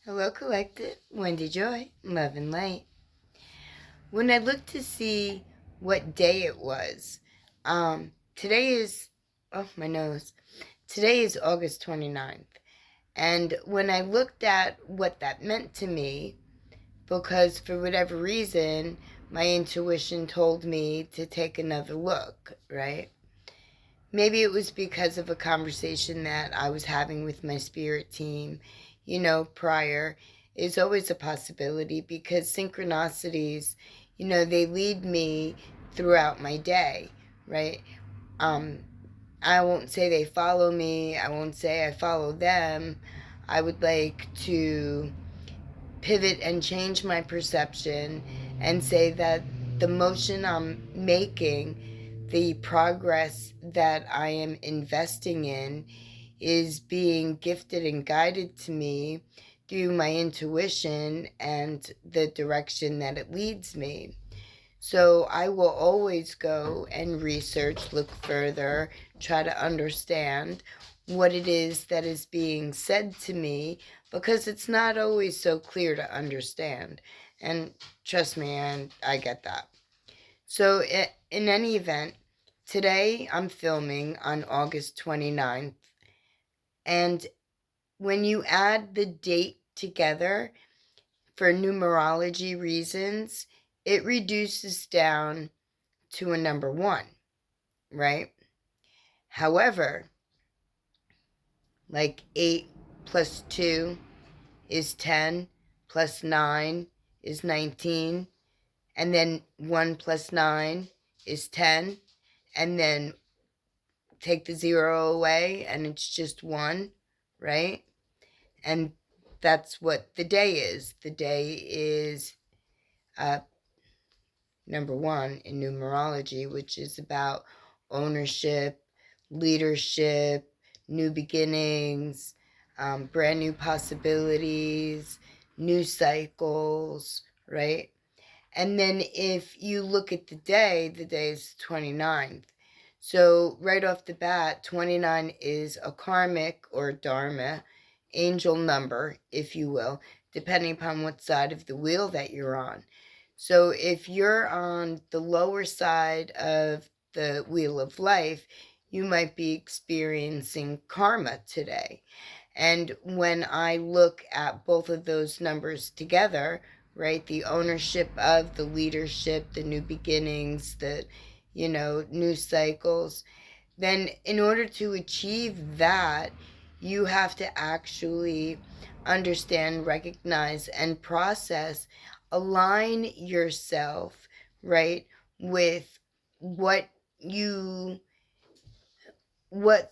Hello, Collective. Wendy Joy, Love and Light. When I looked to see what day it was, today is, oh, my nose. Today is August 29th. And when I looked at what that meant to me, because for whatever reason, my intuition told me to take another look, right? Maybe it was because of a conversation that I was having with my spirit team, prior. Is always a possibility because synchronicities, they lead me throughout my day, right? Um, I won't say they follow me. I won't say I follow them. I would like to pivot and change my perception and say that the motion I'm making, the progress that I am investing in, is being gifted and guided to me through my intuition and the direction that it leads me. So I will always go and research, look further, try to understand what it is that is being said to me, because it's not always so clear to understand. And trust me, I get that. So in any event, today I'm filming on August 29th. And when you add the date together for numerology reasons, it reduces down to a number 1, right? However, like 8 plus 2 is 10, plus 9 is 19, and then 1 plus 9 is 10, and then take the 0 away and it's just 1, right? And that's what the day is. The day is number 1 in numerology, which is about ownership, leadership, new beginnings, brand new possibilities, new cycles, right? And then if you look at the day is 29th. So right off the bat, 29 is a karmic or dharma angel number, if you will, depending upon what side of the wheel that you're on. So if you're on the lower side of the wheel of life, you might be experiencing karma today. And when I look at both of those numbers together, right, the ownership of, the leadership, the new beginnings, the, new cycles, then in order to achieve that, you have to actually understand, recognize, and process, align yourself, right, with what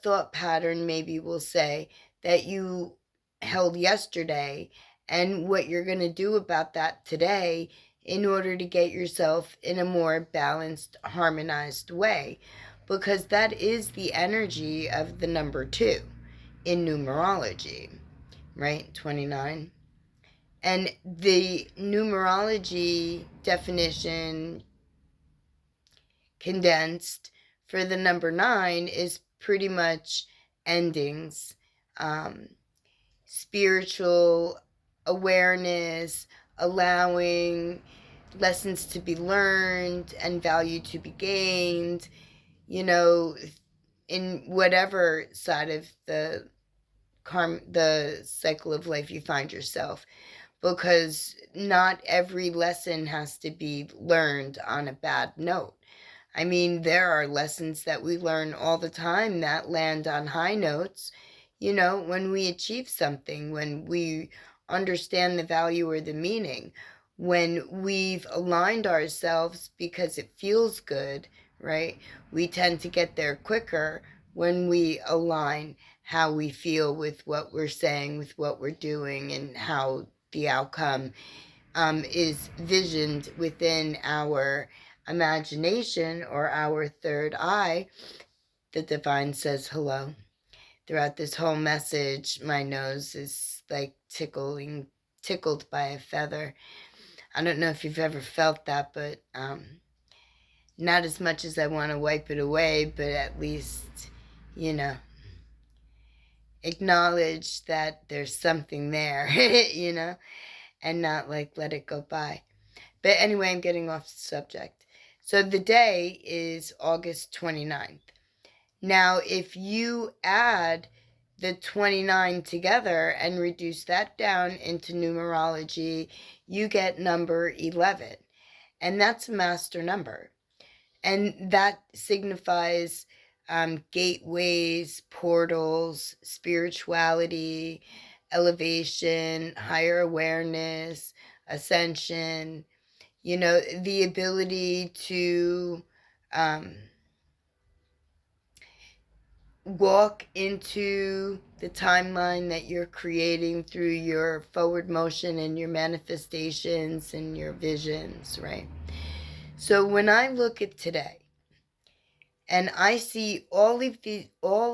thought pattern maybe will say that you held yesterday, and what you're going to do about that today in order to get yourself in a more balanced, harmonized way. Because that is the energy of the number 2 in numerology, right? 29. And the numerology definition condensed for the number 9 is pretty much endings, spiritual awareness, allowing lessons to be learned and value to be gained, in whatever side of the cycle of life you find yourself. Because not every lesson has to be learned on a bad note. I mean, there are lessons that we learn all the time that land on high notes, when we achieve something, when we understand the value or the meaning, when we've aligned ourselves because it feels good, right? We tend to get there quicker when we align how we feel with what we're saying, with what we're doing, and how the outcome is visioned within our imagination or our third eye. The divine says hello. Throughout this whole message, my nose is like tickled by a feather. I don't know if you've ever felt that, but not as much as I want to wipe it away, but at least, acknowledge that there's something there, and not like let it go by. But anyway, I'm getting off the subject. So the day is August 29th. Now, if you add the 29 together and reduce that down into numerology, you get number 11. And that's a master number. And that signifies gateways, portals, spirituality, elevation, higher awareness, ascension, the ability to walk into the timeline that you're creating through your forward motion and your manifestations and your visions, right? So when I look at today and I see all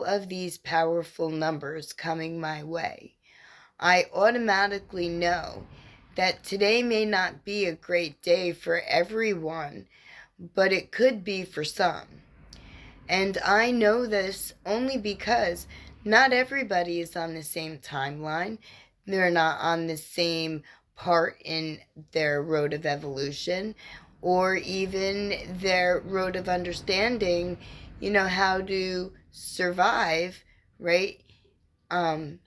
of these powerful numbers coming my way, I automatically know that today may not be a great day for everyone, but it could be for some. And I know this only because not everybody is on the same timeline. They're not on the same part in their road of evolution or even their road of understanding, how to survive, right? Form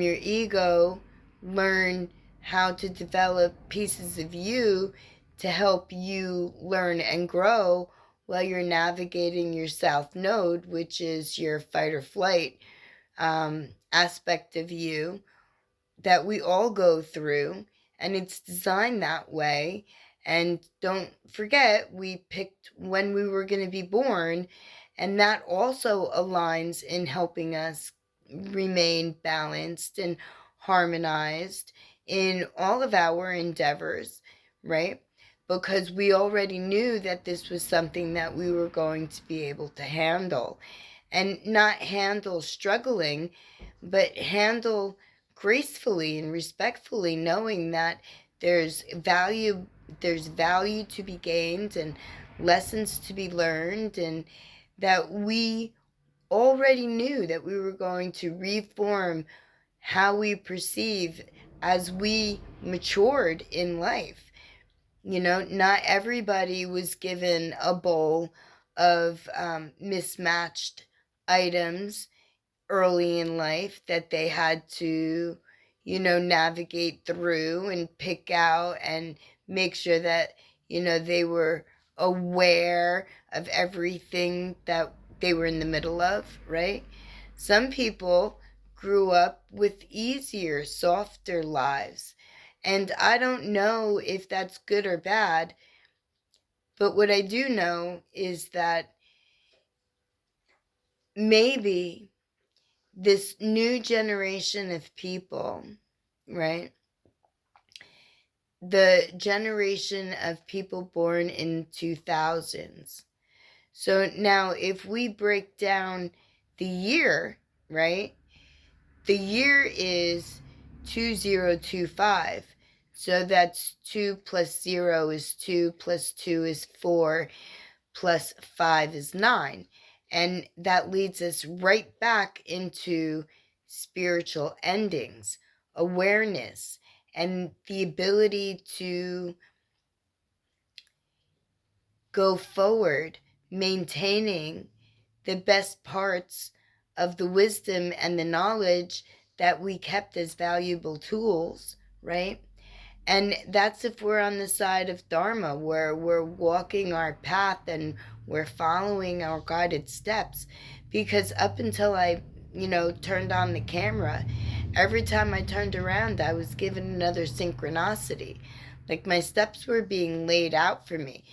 your ego, learn how to develop pieces of you to help you learn and grow while you're navigating your south node, which is your fight or flight aspect of you that we all go through. And it's designed that way. And don't forget, we picked when we were going to be born. And that also aligns in helping us remain balanced and harmonized in all of our endeavors, right? Because we already knew that this was something that we were going to be able to handle. And not handle struggling, but handle gracefully and respectfully, knowing that there's value to be gained and lessons to be learned, and that we already knew that we were going to reform how we perceive as we matured in life. Not everybody was given a bowl of mismatched items early in life that they had to, navigate through and pick out and make sure that, they were aware of everything that they were in the middle of, right? Some people grew up with easier, softer lives. And I don't know if that's good or bad, but what I do know is that maybe this new generation of people, right? The generation of people born in 2000s. So now if we break down the year, right? The year is 2025. So that's 2 plus 0 is 2 plus 2 is 4 plus 5 is 9. And that leads us right back into spiritual endings, awareness, and the ability to go forward, maintaining the best parts of the wisdom and the knowledge that we kept as valuable tools, right? And that's if we're on the side of Dharma, where we're walking our path and we're following our guided steps. Because up until I, turned on the camera, every time I turned around, I was given another synchronicity. Like my steps were being laid out for me.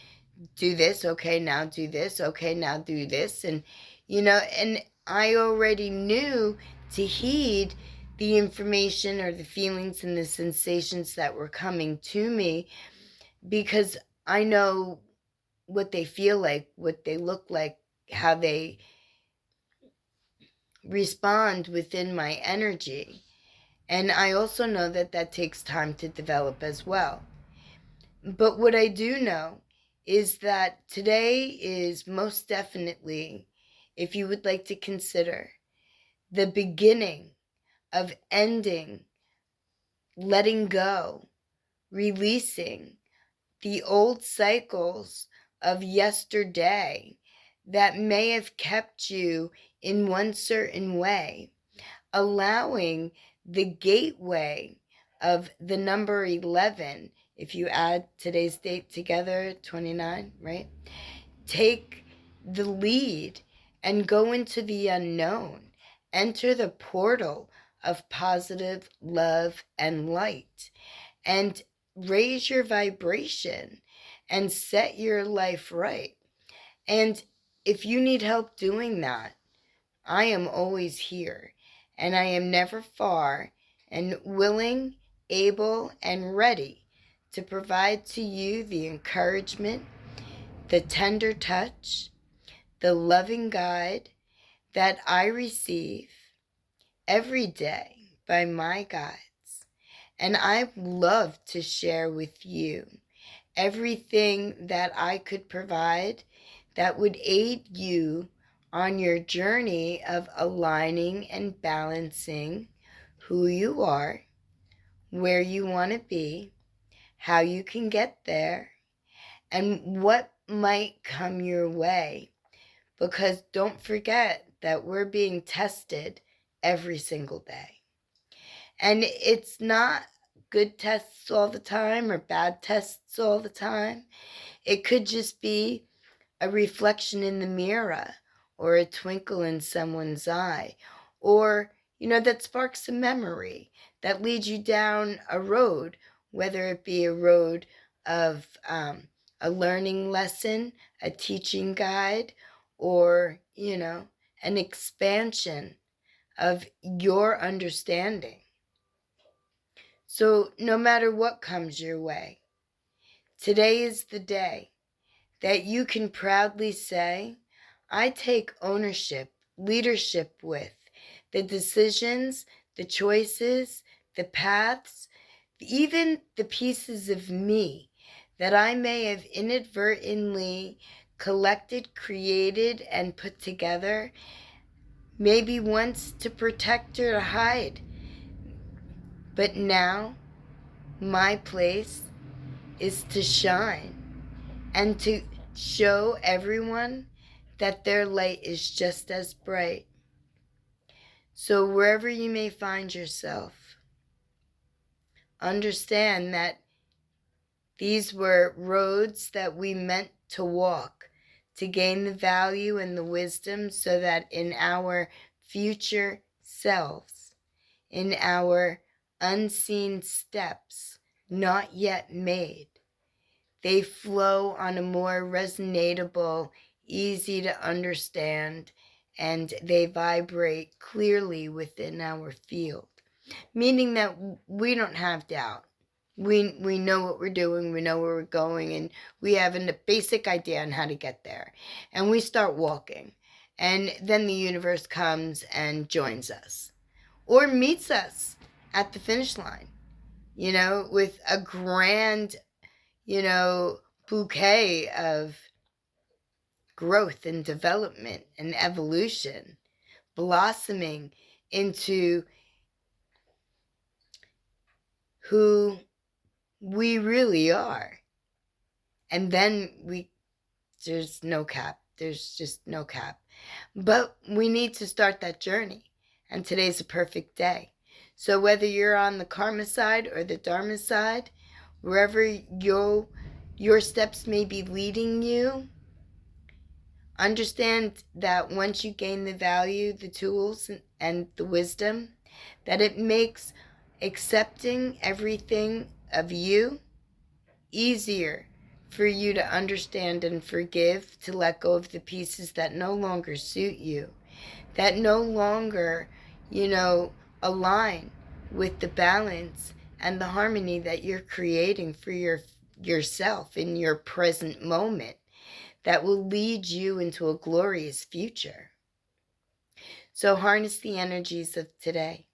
Do this, okay, now do this, okay, now do this. And, and I already knew to heed the information or the feelings and the sensations that were coming to me, because I know what they feel like, what they look like, how they respond within my energy. And I also know that that takes time to develop as well. But what I do know is that today is most definitely, if you would like to consider, the beginning of ending, letting go, releasing the old cycles of yesterday that may have kept you in one certain way, allowing the gateway of the number 11, if you add today's date together, 29, right? Take the lead and go into the unknown. Enter the portal of positive love and light, and raise your vibration and set your life right. And if you need help doing that, I am always here, and I am never far, and willing, able, and ready to provide to you the encouragement, the tender touch, the loving guide that I receive every day by my guides. And I love to share with you everything that I could provide that would aid you on your journey of aligning and balancing who you are, where you want to be, how you can get there, and what might come your way. Because don't forget that we're being tested every single day. And it's not good tests all the time or bad tests all the time. It could just be a reflection in the mirror, or a twinkle in someone's eye, or, that sparks a memory that leads you down a road, whether it be a road of a learning lesson, a teaching guide, or, an expansion of your understanding. So no matter what comes your way, today is the day that you can proudly say, I take ownership, leadership with the decisions, the choices, the paths, even the pieces of me that I may have inadvertently collected, created, and put together, maybe once to protect or to hide. But now, my place is to shine and to show everyone that their light is just as bright. So wherever you may find yourself, understand that these were roads that we meant to walk to gain the value and the wisdom, so that in our future selves, in our unseen steps not yet made, they flow on a more resonatable, easy to understand, and they vibrate clearly within our field, meaning that we don't have doubt. We know what we're doing, we know where we're going, and we have a basic idea on how to get there. And we start walking, and then the universe comes and joins us, or meets us at the finish line, with a grand, bouquet of growth and development and evolution, blossoming into who we really are. And then there's no cap. There's just no cap. But we need to start that journey. And today's a perfect day. So whether you're on the karma side or the dharma side, wherever your steps may be leading you, understand that once you gain the value, the tools, and the wisdom, that it makes accepting everything of you easier for you to understand and forgive, to let go of the pieces that no longer suit you, that no longer, align with the balance and the harmony that you're creating for yourself in your present moment, that will lead you into a glorious future. So harness the energies of today.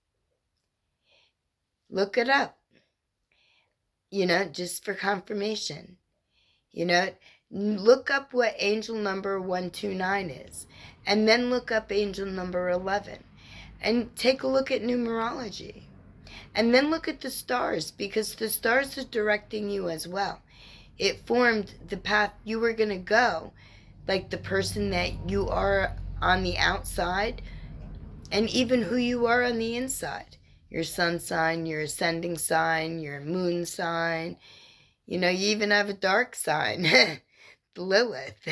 Look it up, just for confirmation. Look up what angel number 129 is, and then look up angel number 11. And take a look at numerology. And then look at the stars, because the stars are directing you as well. It formed the path you were going to go, like the person that you are on the outside, and even who you are on the inside. Your sun sign, your ascending sign, your moon sign. You know, you even have a dark sign, Lilith,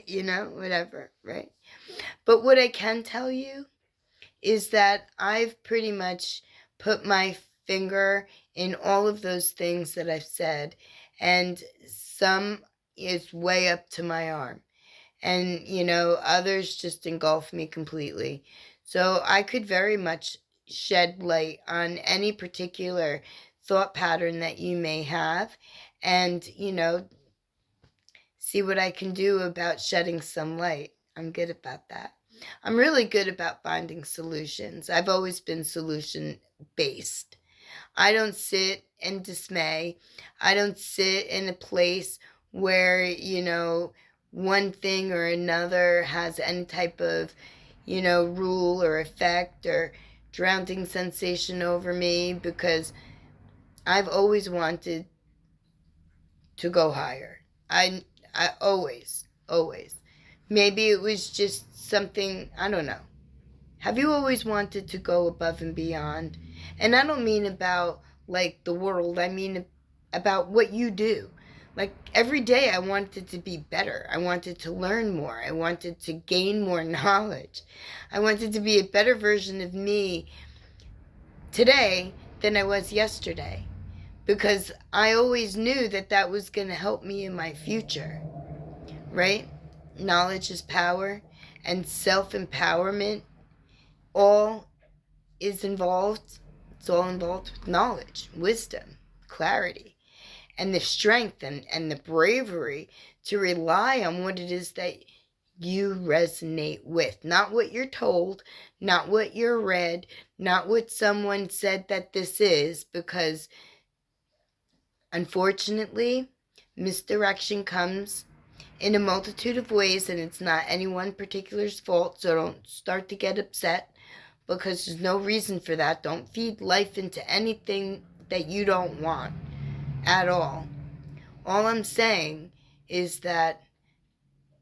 you know, whatever, right? But what I can tell you is that I've pretty much put my finger in all of those things that I've said, and some is way up to my arm. And, you know, others just engulf me completely. So I could very much shed light on any particular thought pattern that you may have, and, you know, see what I can do about shedding some light. I'm good about that. I'm really good about finding solutions. I've always been solution based. I don't sit in dismay. I don't sit in a place where, you know, one thing or another has any type of, you know, rule or effect or drowning sensation over me, because I've always wanted to go higher. I always. Maybe it was just something, I don't know. Have you always wanted to go above and beyond? And I don't mean about like the world, I mean about what you do. Like every day I wanted to be better. I wanted to learn more. I wanted to gain more knowledge. I wanted to be a better version of me today than I was yesterday, because I always knew that that was going to help me in my future, right? Knowledge is power, and self-empowerment all is involved. It's all involved with knowledge, wisdom, clarity, and the strength and the bravery to rely on what it is that you resonate with. Not what you're told, not what you're read, not what someone said that this is, because unfortunately, misdirection comes in a multitude of ways, and it's not any one particular's fault, so don't start to get upset, because there's no reason for that. Don't feed life into anything that you don't want at all. All I'm saying is that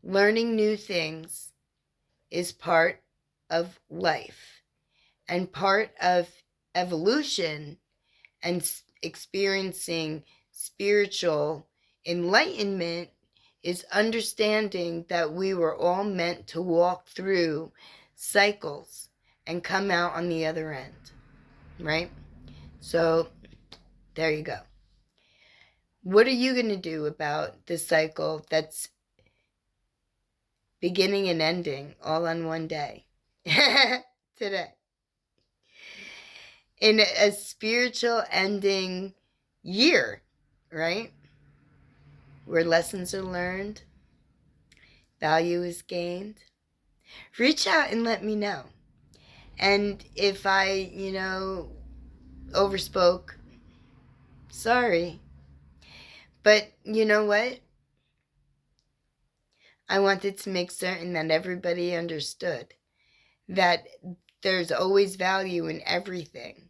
learning new things is part of life, and part of evolution and experiencing spiritual enlightenment is understanding that we were all meant to walk through cycles and come out on the other end, right? So there you go. What are you going to do about the cycle that's beginning and ending all on one day? Today. In a spiritual ending year, right? Where lessons are learned, value is gained. Reach out and let me know. And if I, you know, overspoke, sorry. But you know what? I wanted to make certain that everybody understood that there's always value in everything,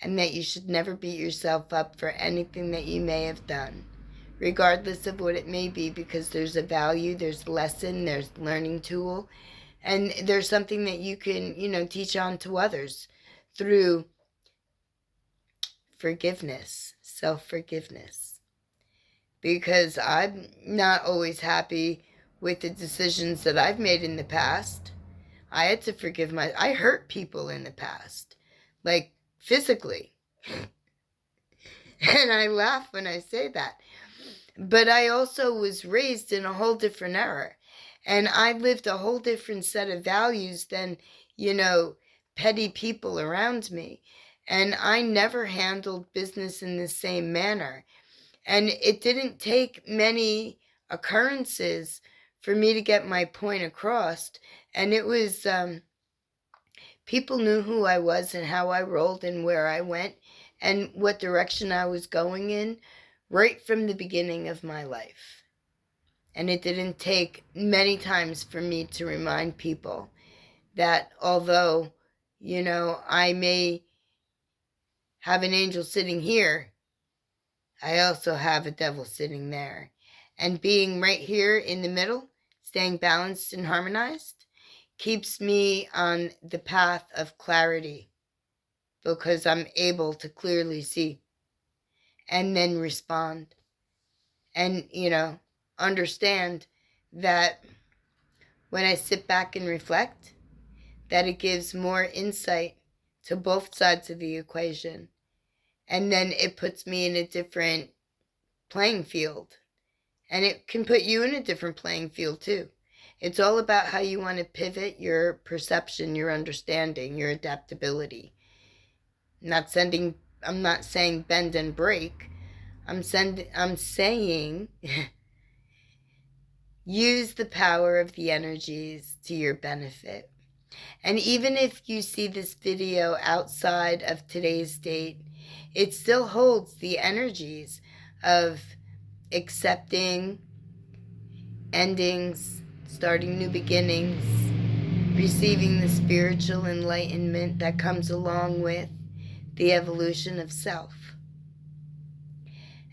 and that you should never beat yourself up for anything that you may have done, regardless of what it may be, because there's a value, there's lesson, there's learning tool, and there's something that you can, you know, teach on to others through forgiveness, self-forgiveness. Because I'm not always happy with the decisions that I've made in the past. I had to forgive I hurt people in the past, like physically. And I laugh when I say that. But I also was raised in a whole different era. And I lived a whole different set of values than, you know, petty people around me. And I never handled business in the same manner. And it didn't take many occurrences for me to get my point across. And it was, people knew who I was and how I rolled and where I went and what direction I was going in right from the beginning of my life. And it didn't take many times for me to remind people that although, You know, I may have an angel sitting here. I also have a devil sitting there. And being right here in the middle, staying balanced and harmonized, keeps me on the path of clarity, because I'm able to clearly see and then respond. And, you know, understand that when I sit back and reflect, that it gives more insight to both sides of the equation. And then it puts me in a different playing field. And it can put you in a different playing field too. It's all about how you want to pivot your perception, your understanding, your adaptability. I'm not saying bend and break. I'm saying use the power of the energies to your benefit. And even if you see this video outside of today's date, it still holds the energies of accepting endings, starting new beginnings, receiving the spiritual enlightenment that comes along with the evolution of self.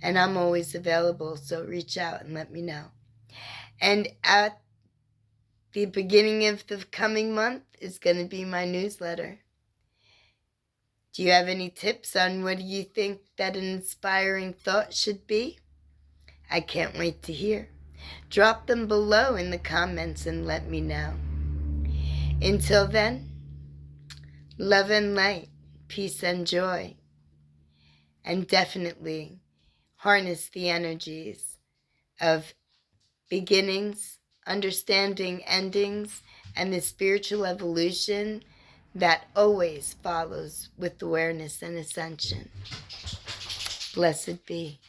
And I'm always available, so reach out and let me know. And at the beginning of the coming month is going to be my newsletter. Do you have any tips on what you think that an inspiring thought should be? I can't wait to hear. Drop them below in the comments and let me know. Until then, love and light, peace and joy. And definitely harness the energies of beginnings, understanding endings, and the spiritual evolution that always follows with awareness and ascension. Blessed be.